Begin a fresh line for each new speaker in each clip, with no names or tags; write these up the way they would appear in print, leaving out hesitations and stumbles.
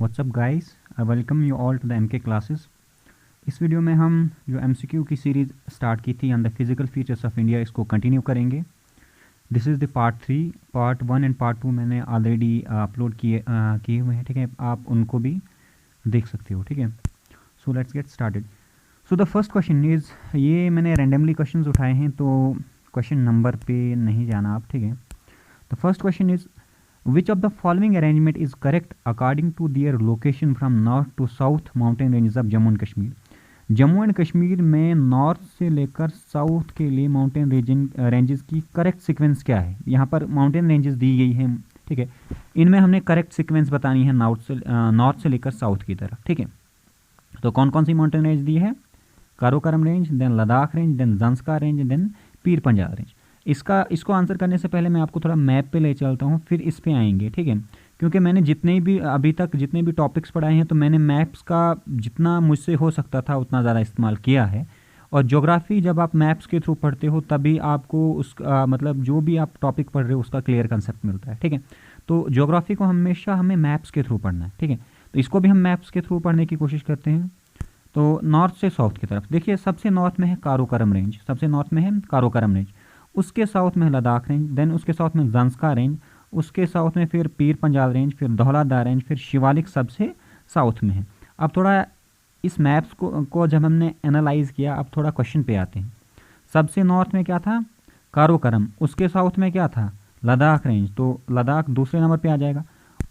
WhatsApp guys, I welcome you all to the MK classes. इस video में हम जो एमसीक्यू की सीरीज़ स्टार्ट की थी on the physical features of India, इसको कंटिन्यू करेंगे। This is the part 3। Part 1 and part 2 मैंने ऑलरेडी अपलोड किए हुए हैं, ठीक है। आप उनको भी देख सकते हो, ठीक है। So let's get started. So the first question is, ये मैंने रैंडमली क्वेश्चंस उठाए हैं, तो क्वेश्चन नंबर पे नहीं जाना आप, ठीक है। The first question is, which of the following arrangement is correct according to their location from north to south mountain ranges of Jammu and Kashmir. Jammu and Kashmir में नॉर्थ से लेकर साउथ के लिए माउंटेन रेंजेस की करेक्ट सीक्वेंस क्या है। यहाँ पर माउंटेन रेंजेस दी गई हैं, ठीक है। इनमें हमने करेक्ट सीक्वेंस बतानी है नॉर्थ से लेकर साउथ की तरफ, ठीक है। तो कौन कौन सी माउंटेन रेंज दी है? Karakoram range, then Ladakh range, then Zanskar range, then Pir Panjal range. इसको आंसर करने से पहले मैं आपको थोड़ा मैप पे ले चलता हूँ, फिर इस पे आएंगे, ठीक है। क्योंकि मैंने अभी तक जितने भी टॉपिक्स पढ़ाए हैं, तो मैंने मैप्स का जितना मुझसे हो सकता था उतना ज़्यादा इस्तेमाल किया है। और ज्योग्राफी जब आप मैप्स के थ्रू पढ़ते हो तभी आपको मतलब जो भी आप टॉपिक पढ़ रहे हो उसका क्लियर कंसेप्ट मिलता है, ठीक है। तो ज्योग्राफी को हमेशा हमें मैप्स के थ्रू पढ़ना है, ठीक है। तो इसको भी हम मैप्स के थ्रू पढ़ने की कोशिश करते हैं। तो नॉर्थ से साउथ की तरफ देखिए, सबसे नॉर्थ में है कारोकोरम रेंज, सबसे नॉर्थ में है कारोकोरम रेंज, उसके साउथ में है लद्दाख रेंज, देन उसके साउथ में ज़ंस्कार रेंज, उसके साउथ में फिर पीर पंजाल रेंज, फिर धौलाधार रेंज, फिर शिवालिक सबसे साउथ में है। अब थोड़ा इस मैप्स को जब हमने एनालाइज किया, अब थोड़ा क्वेश्चन पे आते हैं। सबसे नॉर्थ में क्या था? कारोकोरम। उसके साउथ में क्या था? लद्दाख रेंज, तो लद्दाख दूसरे नंबर पे आ जाएगा।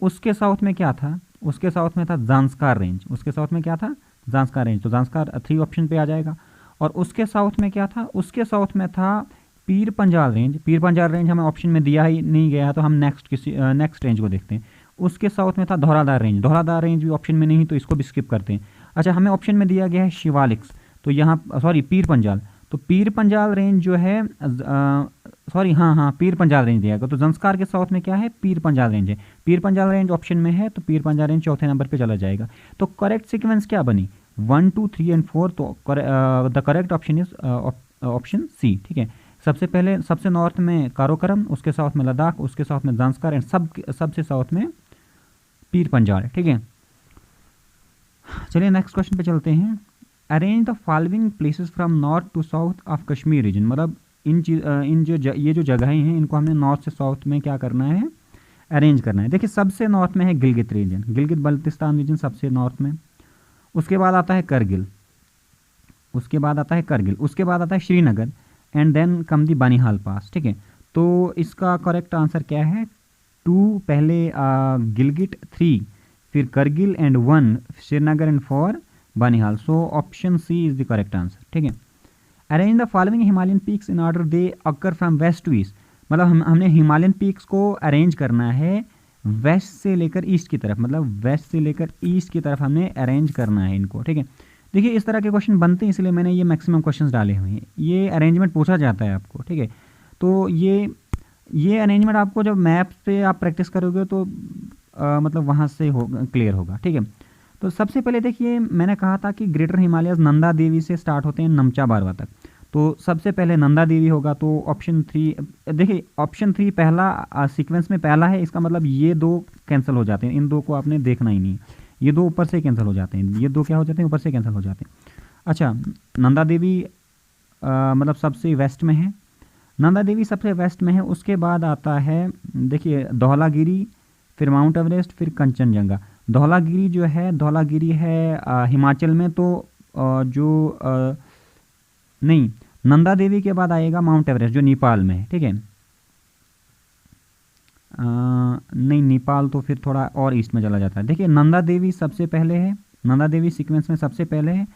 उसके साउथ में क्या था? उसके साउथ में था ज़ंस्कार रेंज। उसके साउथ में क्या था? ज़ंस्कार रेंज, तो ज़ंस्कार 3 ऑप्शन पे आ जाएगा। और उसके साउथ में क्या था? उसके साउथ में था पीर पंजाल रेंज। पीर पंजाल रेंज हमें ऑप्शन में दिया ही नहीं गया, तो हम नेक्स्ट रेंज को देखते हैं। उसके साउथ में था धौलाधार रेंज। धौलाधार रेंज भी ऑप्शन में नहीं, तो इसको भी स्किप करते हैं। अच्छा, हमें ऑप्शन में दिया गया है शिवालिक्स, तो यहाँ पीर पंजाल, तो पीर पंजाल रेंज जो है पीर पंजाल रेंज दिया गया। तो ज़ंस्कार के साउथ में क्या है? पीर पंजाल रेंज है। पीर पंजाल रेंज ऑप्शन में है, तो पीर पंजाल रेंज चौथे नंबर पर चला जाएगा। तो करेक्ट सीक्वेंस क्या बनी? 1, 2, 3 एंड 4। तो the correct option is option C, ठीक है। सबसे पहले सबसे नॉर्थ में कारोकोरम, उसके साउथ में लद्दाख, उसके साउथ में ज़ंस्कार एंड सबसे साउथ में पीर पंजाल, ठीक है। चलिए नेक्स्ट क्वेश्चन पे चलते हैं। Arrange the following places from north to south of Kashmir region. मतलब ये जो जगहें हैं, इनको हमने नॉर्थ से साउथ में क्या करना है? अरेंज करना है। देखिए, सबसे नॉर्थ में है गिलगित रीजन, गिलगित बल्तिस्तान रीजन सबसे नॉर्थ में। उसके बाद आता है करगिल, उसके बाद आता है श्रीनगर, एंड देन कम दी बानीहाल पास, ठीक है। तो इसका करेक्ट आंसर क्या है? 2 पहले गिलगिट, 3 फिर Kargil, and 1 Srinagar, and 4 Banihal. So option C is the correct answer, ठीक है। Arrange the following Himalayan peaks in order they occur from west to east. मतलब हमने हिमालयन पीक्स को अरेंज करना है वेस्ट से लेकर ईस्ट की तरफ, मतलब वेस्ट से लेकर ईस्ट की तरफ हमने अरेंज करना है इनको, ठीक है। देखिए, इस तरह के क्वेश्चन बनते हैं, इसलिए मैंने ये मैक्सिमम क्वेश्चंस डाले हुए हैं। ये अरेंजमेंट पूछा जाता है आपको, ठीक है। तो ये अरेंजमेंट आपको जब मैप पे आप प्रैक्टिस करोगे तो मतलब वहाँ से क्लियर होगा, ठीक है। तो सबसे पहले देखिए, मैंने कहा था कि ग्रेटर हिमालयस नंदा देवी से स्टार्ट होते हैं नमचा बारवा तक। तो सबसे पहले नंदा देवी होगा, तो ऑप्शन 3, देखिए ऑप्शन 3 पहला सीक्वेंस में पहला है, इसका मतलब ये 2 कैंसिल हो जाते हैं। इन 2 को आपने देखना ही नहीं, ये 2 ऊपर से कैंसिल हो जाते हैं, ये 2 क्या हो जाते हैं? ऊपर से कैंसिल हो जाते हैं। अच्छा, नंदा देवी मतलब सबसे वेस्ट में है, नंदा देवी सबसे वेस्ट में है। उसके बाद आता है, देखिए, धौलागिरी, फिर माउंट एवरेस्ट, फिर कंचनजंगा। धौलागिरी है हिमाचल में, तो नहीं, नंदा देवी के बाद आएगा माउंट एवरेस्ट जो नेपाल में है, ठीक है। नहीं, नेपाल तो फिर थोड़ा और ईस्ट में चला जाता है। देखिए, नंदा देवी सबसे पहले है, नंदा देवी सीक्वेंस में सबसे पहले है।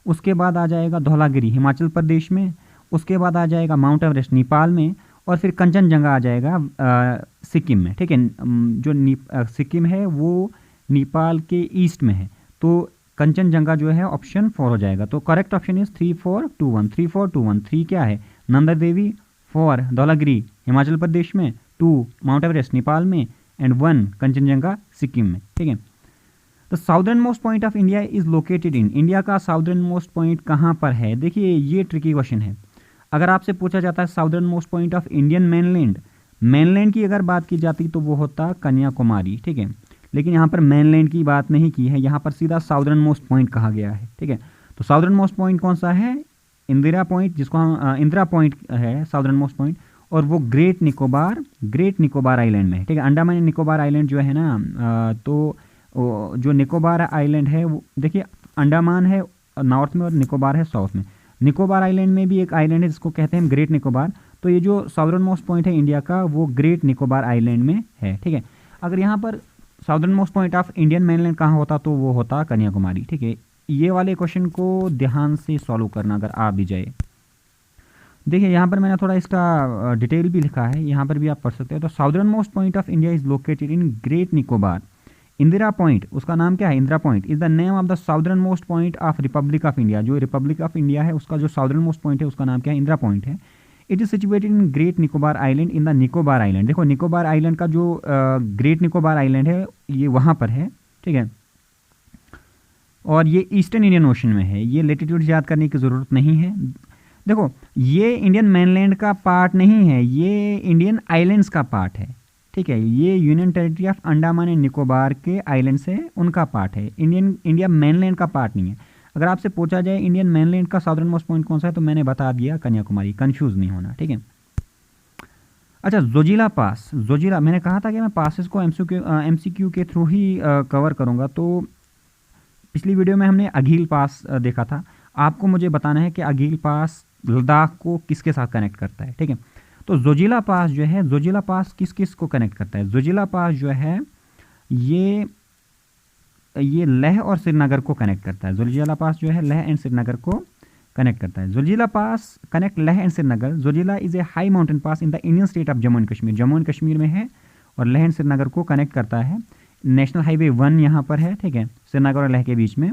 उसके बाद आ जाएगा धौलागिरी हिमाचल प्रदेश में, उसके बाद आ जाएगा माउंट एवरेस्ट नेपाल में, और फिर कंचनजंगा आ जाएगा सिक्किम में, ठीक है। जो सिक्किम है वो नेपाल के ईस्ट में है, तो कंचनजंगा जो है ऑप्शन 4 हो जाएगा। तो करेक्ट ऑप्शन इज 3, 4, 2, 1। 3, 4, 2, 1। 3 क्या है? नंदा देवी, 4 धौलागिरी हिमाचल प्रदेश में, 2 माउंट एवरेस्ट नेपाल में, एंड 1 कंचनजंगा सिक्किम में, ठीक है। The southern most point of India is located in. India का साउदर्न मोस्ट पॉइंट कहाँ पर है? देखिए, ये ट्रिकी क्वेश्चन है। अगर आपसे पूछा जाता है southern most point of Indian mainland की अगर बात की जाती तो वो होता कन्याकुमारी, ठीक है। लेकिन यहाँ पर मेनलैंड की बात नहीं की है, यहाँ पर सीधा साउदर्न मोस्ट पॉइंट कहा गया है। ठीक है, तो साउदर्न मोस्ट पॉइंट कौन सा है? इंदिरा पॉइंट, जिसको हम इंदिरा पॉइंट है साउदर्न मोस्ट पॉइंट, और वो ग्रेट निकोबार आइलैंड में है। ठीक है, अंडमान एंड निकोबार आइलैंड जो है ना, तो जो निकोबार आइलैंड है वो देखिए, अंडमान है नॉर्थ में और निकोबार है साउथ में। निकोबार आइलैंड में भी एक आइलैंड है जिसको कहते हैं ग्रेट निकोबार। तो ये जो साउदर्न मोस्ट पॉइंट है इंडिया का, वो ग्रेट निकोबार आइलैंड में है। ठीक है, अगर यहाँ पर southern most point of Indian mainland कहाँ होता तो वो होता कन्याकुमारी। ठीक है, ये वाले क्वेश्चन को ध्यान से सॉल्व करना अगर आ भी जाए। देखिए यहाँ पर मैंने थोड़ा इसका डिटेल भी लिखा है, यहाँ पर भी आप पढ़ सकते हो। तो southern most point of India is located in great Nicobar. Indira point, उसका नाम क्या है? Indira point is the name of the southern most point of Republic of India. जो रिपब्लिक ऑफ इंडिया है उसका जो साउदर्न मोस्ट पॉइंट है उसका नाम क्या है? इंदिरा पॉइंट है। It is situated in great Nicobar island in the Nicobar island. देखो निकोबार आइलैंड का जो ग्रेट निकोबार आइलैंड है ये वहाँ पर है। ठीक है, और ये ईस्टर्न इंडियन ओशन में है। ये लेटीट्यूड याद करने की ज़रूरत नहीं है। देखो ये इंडियन मेनलैंड का पार्ट नहीं है, ये इंडियन आइलैंड्स का पार्ट है। ठीक है, ये union territory of Andaman and Nicobar के आइलैंड्स है, उनका पार्ट है। इंडिया मेनलैंड का पार्ट नहीं है। अगर आपसे पूछा जाए इंडियन मेनलैंड का साउदर्न मोस्ट पॉइंट कौन सा है, तो मैंने बता दिया कन्याकुमारी, कंफ्यूज नहीं होना। ठीक है, अच्छा जोजिला पास। जोजिला, मैंने कहा था कि मैं पासेस को एमसीक्यू के थ्रू ही कवर करूँगा। तो पिछली वीडियो में हमने अघील पास देखा था। आपको मुझे बताना है कि अघील पास लद्दाख को किसके साथ कनेक्ट करता है। ठीक है, तो जोजिला पास जो है, जोजिला पास किस किस को कनेक्ट करता है? जोजिला पास जो है ये लेह और श्रीनगर को कनेक्ट करता है। जोजिला पास जो है लेह एंड श्रीनगर को कनेक्ट करता है। Zojila pass connect Leh and Srinagar. Zojila is a high mountain pass in the Indian state of Jammu and Kashmir. Jammu and Kashmir में है और लेह एंड श्रीनगर को कनेक्ट करता है। नेशनल हाईवे 1 यहाँ पर है। ठीक है, श्रीनगर और लेह के बीच में।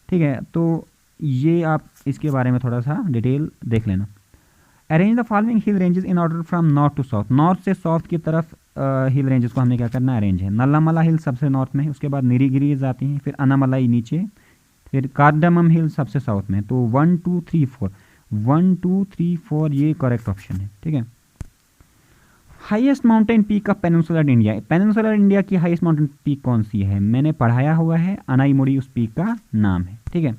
ठीक है, तो ये आप इसके बारे में थोड़ा सा डिटेल देख लेना। Arrange the following hill ranges in order from north to south. North से साउथ की तरफ हिल रेंजेस को हमने क्या करना है? अरेंज है। नल्लामला हिल सबसे नॉर्थ में है, उसके बाद नीलगिरीज आती हैं, फिर अनामलाई नीचे, फिर कार्डमम हिल सबसे साउथ में। तो 1 2 3 4 1 2 3 4 ये करेक्ट ऑप्शन है। ठीक है, highest mountain peak of peninsular India. Peninsular India की हाईएस्ट माउंटेन पीक कौन सी है? मैंने पढ़ाया हुआ है, अनाईमुड़ी उस पीक का नाम है। ठीक है,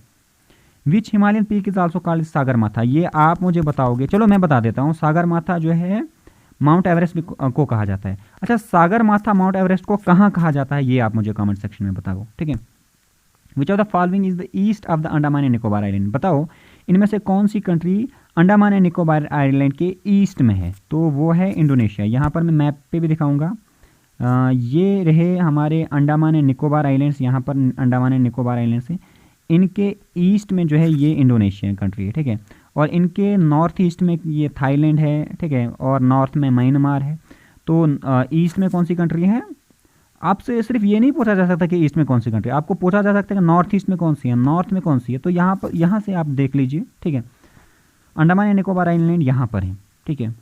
which Himalayan peak is also called Sagar Matha. ये आप मुझे बताओगे, चलो मैं बता देता हूँ। सागर माथा जो है माउंट एवरेस्ट को कहा जाता है। अच्छा, सागर माथा माउंट एवरेस्ट को कहाँ कहा जाता है ये आप मुझे कमेंट सेक्शन में बताओ। ठीक है, which of the following is the east of the Andaman and Nicobar island. बताओ इनमें से कौन सी country Andaman and Nicobar island के ईस्ट में है? तो वो है इंडोनेशिया। यहाँ पर मैं मैप पे भी दिखाऊंगा। ये रहे हमारे अंडमान एंड निकोबार आइलैंड्स। यहाँ पर अंडमान एंड निकोबार आइलैंड्स हैं, इनके ईस्ट में जो है ये इंडोनेशियन कंट्री है। ठीक है, और इनके नॉर्थ ईस्ट में ये थाईलैंड है। ठीक है, और नॉर्थ में म्यांमार है। तो ईस्ट में कौन सी कंट्री है? आपसे सिर्फ ये नहीं पूछा जा सकता कि ईस्ट में कौन सी कंट्री, आपको पूछा जा सकता है कि नॉर्थ ईस्ट में कौन सी है, नॉर्थ में कौन सी है। तो यहाँ से आप देख लीजिए। ठीक है, अंडमान एंड निकोबार आइलैंड यहाँ पर है। ठीक है,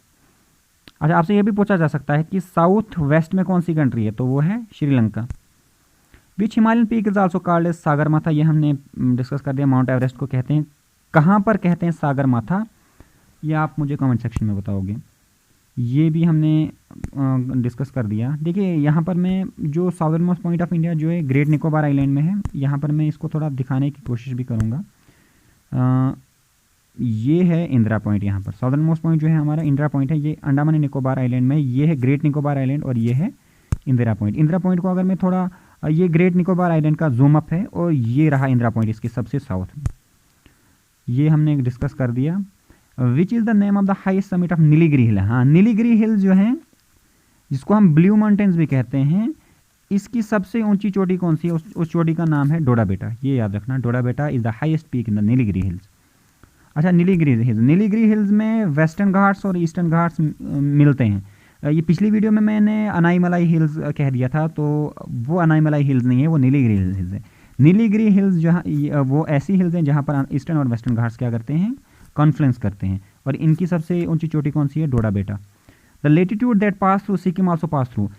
अच्छा आपसे ये भी पूछा जा सकता है कि साउथ वेस्ट में कौन सी कंट्री है, तो वो है Sri Lanka. Which Himalayan peak is also called as Sagar Matha. ये हमने डिस्कस कर दिया। माउंट एवरेस्ट को कहते हैं, कहाँ पर कहते हैं सागर माथा, ये आप मुझे कमेंट सेक्शन में बताओगे। ये भी हमने डिस्कस कर दिया। देखिए यहाँ पर मैं जो southern most point of India जो है ग्रेट निकोबार आइलैंड में है, यहाँ पर मैं इसको थोड़ा दिखाने की कोशिश भी करूँगा। ये है इंदिरा पॉइंट। यहाँ पर साउदर्न मोस्ट पॉइंट जो है हमारा इंदिरा पॉइंट है, ये अंडमान एंड निकोबार आइलैंड में। ये है ग्रेट निकोबार आइलैंड और ये है इंदिरा पॉइंट। इंदिरा पॉइंट को अगर मैं थोड़ा, ये ग्रेट निकोबार आइलैंड का जूम अप है और ये रहा इंदिरा पॉइंट इसके सबसे साउथ में। ये हमने डिस्कस कर दिया। Which is the name of the highest summit of Nilgiri hill. हाँ, नीलगिरी हिल जो है जिसको हम ब्लू माउंटेन्स भी कहते हैं, इसकी सबसे ऊंची चोटी कौन सी है? उस चोटी का नाम है डोडा बेटा। ये याद रखना, डोडा बेटा is the highest peak in the Nilgiri hills. अच्छा, नीलगिरी हिल्स, नीलगिरी हिल्स में वेस्टर्न घाट्स और ईस्टर्न घाट्स मिलते हैं। ये पिछली वीडियो में मैंने अनाईमलाई हिल्स कह दिया था, तो वो अनाईमलाई हिल्स नहीं है, वो नीलगिरी हिल्स है। नीलगिरी हिल्स जहाँ वो ऐसी हिल्स हैं जहाँ पर ईस्टर्न और वेस्टर्न घाट्स क्या करते हैं? कॉन्फ्लुएंस करते हैं। और इनकी सबसे ऊंची चोटी कौन सी है? डोडा बेटा। The latitude that pass through Sikkim also pass through.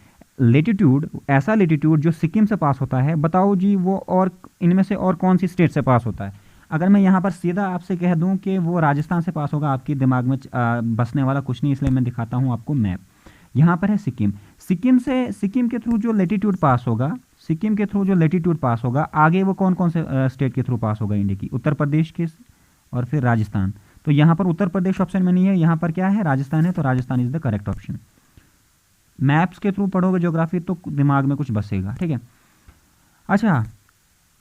Latitude, ऐसा लेटीट्यूड जो सिक्किम से पास होता है, बताओ जी वो और इनमें से और कौन सी स्टेट से पास होता है? अगर मैं यहाँ पर सीधा आपसे कह दूँ कि वो राजस्थान से पास होगा, आपके दिमाग में बसने वाला कुछ नहीं, इसलिए मैं दिखाता हूँ आपको मैप। यहाँ पर है सिक्किम। सिक्किम के थ्रू जो लेटीट्यूड पास होगा, सिक्किम के थ्रू जो लेटीट्यूड पास होगा, आगे वो कौन कौन से स्टेट के थ्रू पास होगा इंडिया की? उत्तर प्रदेश के और फिर राजस्थान। तो यहाँ पर उत्तर प्रदेश ऑप्शन में नहीं है, यहाँ पर क्या है? राजस्थान है, तो Rajasthan is the correct option. Maps के थ्रू पढ़ोगे ज्योग्राफी तो दिमाग में कुछ बसेगा, ठीक है। अच्छा,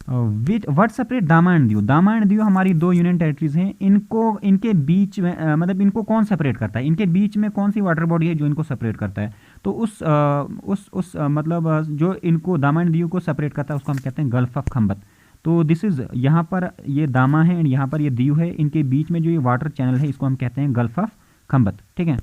व्हाट सेपरेट दामा एंड दीव? दामा एंड दीव हमारी 2 यूनियन टेरिटरीज हैं, इनको इनके बीच में मतलब इनको कौन सेपरेट करता है? इनके बीच में कौन सी वाटर बॉडी है जो इनको सेपरेट करता है? तो उस मतलब जो इनको दामा एंड दीव को सेपरेट करता है उसको हम कहते हैं गल्फ ऑफ खंबत। तो दिस इज, यहाँ पर ये दामा है एंड यहाँ पर ये दीव है, इनके बीच में जो ये वाटर चैनल है इसको हम कहते हैं गल्फ ऑफ खंबत, ठीक है।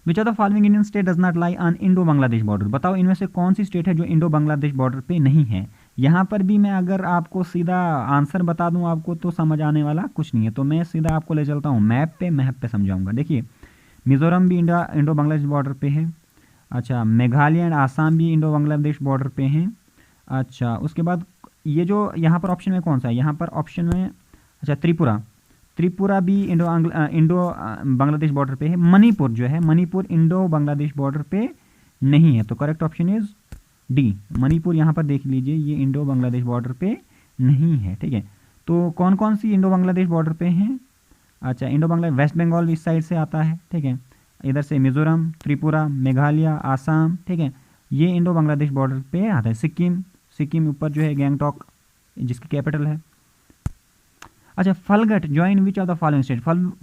Which of the following Indian state does not lie on Indo Bangladesh border? बताओ इनमें से कौन सी स्टेट है जो इंडो बांग्लादेश बॉर्डर पे नहीं है? यहाँ पर भी मैं अगर आपको सीधा आंसर बता दूं आपको तो समझ आने वाला कुछ नहीं है, तो मैं सीधा आपको ले चलता हूँ मैप पे समझाऊंगा। देखिए, मिजोरम भी इंडो बांग्लादेश बॉर्डर पे है। अच्छा, मेघालय एंड आसाम भी इंडो बांग्लादेश बॉर्डर पे हैं। अच्छा, उसके बाद ये जो यहाँ पर ऑप्शन में कौन सा है? यहाँ पर ऑप्शन में अच्छा त्रिपुरा भी इंडो बांग्लादेश बॉर्डर पे है। मणिपुर जो है, मणिपुर इंडो बांग्लादेश बॉर्डर पे नहीं है, तो correct option is D, Manipur. यहाँ पर देख लीजिए ये इंडो बांग्लादेश बॉर्डर पे नहीं है, ठीक है। तो कौन कौन सी इंडो बांग्लादेश बॉर्डर पे हैं? अच्छा, इंडो बांग्लादेश, वेस्ट बंगाल इस साइड से आता है, ठीक है। इधर से मिजोरम, त्रिपुरा, मेघालय, आसाम, ठीक है, ये इंडो बांग्लादेश बॉर्डर पे आता है। सिक्किम ऊपर जो है गैंगटॉक जिसकी कैपिटल है। अच्छा, फलगट join which of the following state?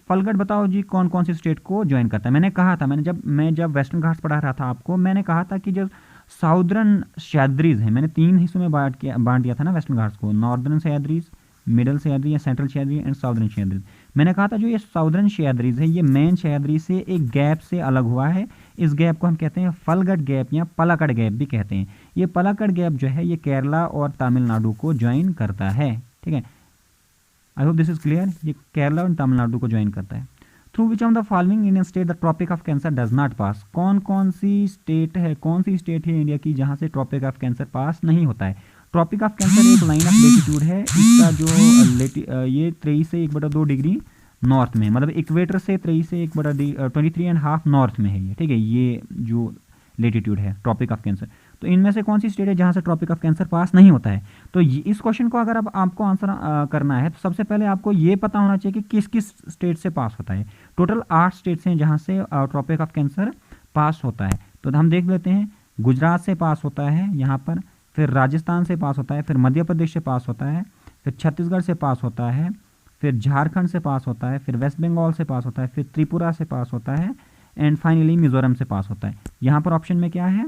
फलगट बताओ जी कौन कौन सी स्टेट को ज्वाइन करता है? मैंने कहा था, मैं जब वेस्टर्न घाट्स पढ़ा रहा था आपको, मैंने कहा था कि जो साउदर्न सह्याद्रीज हैं, मैंने 3 हिस्सों में बांट दिया था ना वेस्टर्न घाट्स को, नॉर्दर्न सह्याद्रीज, मिडल सह्याद्री या central Sahyadri and southern Sahyadris. मैंने कहा था जो ये साउदर्न सह्याद्रीज है ये मेन सह्याद्री से एक गैप से अलग हुआ है, इस गैप को हम कहते हैं फलगट गैप या पलाकड़ गैप भी कहते हैं। ये पलाकड़ गैप जो है ये केरला और तमिलनाडु को ज्वाइन करता है, ठीक है। I hope this is clear. ये केरला और तमिलनाडु को ज्वाइन करता है। Through which of the following Indian state the Tropic of Cancer does not pass? कौन सी स्टेट है इंडिया की जहां से ट्रॉपिक ऑफ कैंसर पास नहीं होता है? ट्रॉपिक ऑफ कैंसर एक लाइन ऑफ लेटीट्यूड है, इसका जो ये 23 से 1/2 डिग्री नॉर्थ में, मतलब इक्वेटर से 23 से 23.5 नॉर्थ में है ये, ठीक है। ये जो लेटीट्यूड है ट्रॉपिक ऑफ कैंसर, तो इनमें से कौन सी स्टेट है जहां से ट्रॉपिक ऑफ कैंसर पास नहीं होता है? तो इस क्वेश्चन को अगर अब आपको आंसर करना है तो सबसे पहले आपको ये पता होना चाहिए कि किस किस स्टेट से पास होता है। टोटल 8 स्टेट्स हैं जहां से ट्रॉपिक ऑफ कैंसर पास होता है। तो हम देख लेते हैं, गुजरात से पास होता है यहाँ पर, फिर राजस्थान से पास होता है, फिर मध्य प्रदेश से पास होता है, फिर छत्तीसगढ़ से पास होता है, फिर झारखंड से पास होता है, फिर वेस्ट बंगाल से पास होता है, फिर त्रिपुरा से पास होता है एंड फाइनली मिजोरम से पास होता है। यहाँ पर ऑप्शन में क्या है?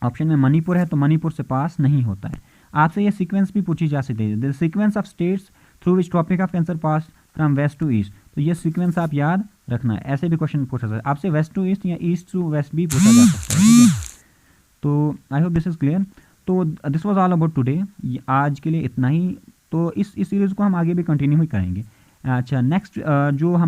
ऑप्शन में मणिपुर है, तो मणिपुर से पास नहीं होता है। आपसे ये सीक्वेंस भी पूछी जा सकती है, the sequence of states through which Tropic of Cancer pass from west to east. तो ये सीक्वेंस आप याद रखना है, ऐसे भी क्वेश्चन पूछा सकता है आपसे, वेस्ट टू ईस्ट या ईस्ट टू वेस्ट भी पूछा जा सकता है, ठीक है। तो I hope this is clear. तो this was all about today, आज के लिए इतना ही। तो इस सीरीज़ को हम आगे भी कंटिन्यू ही करेंगे। अच्छा, नेक्स्ट जो हम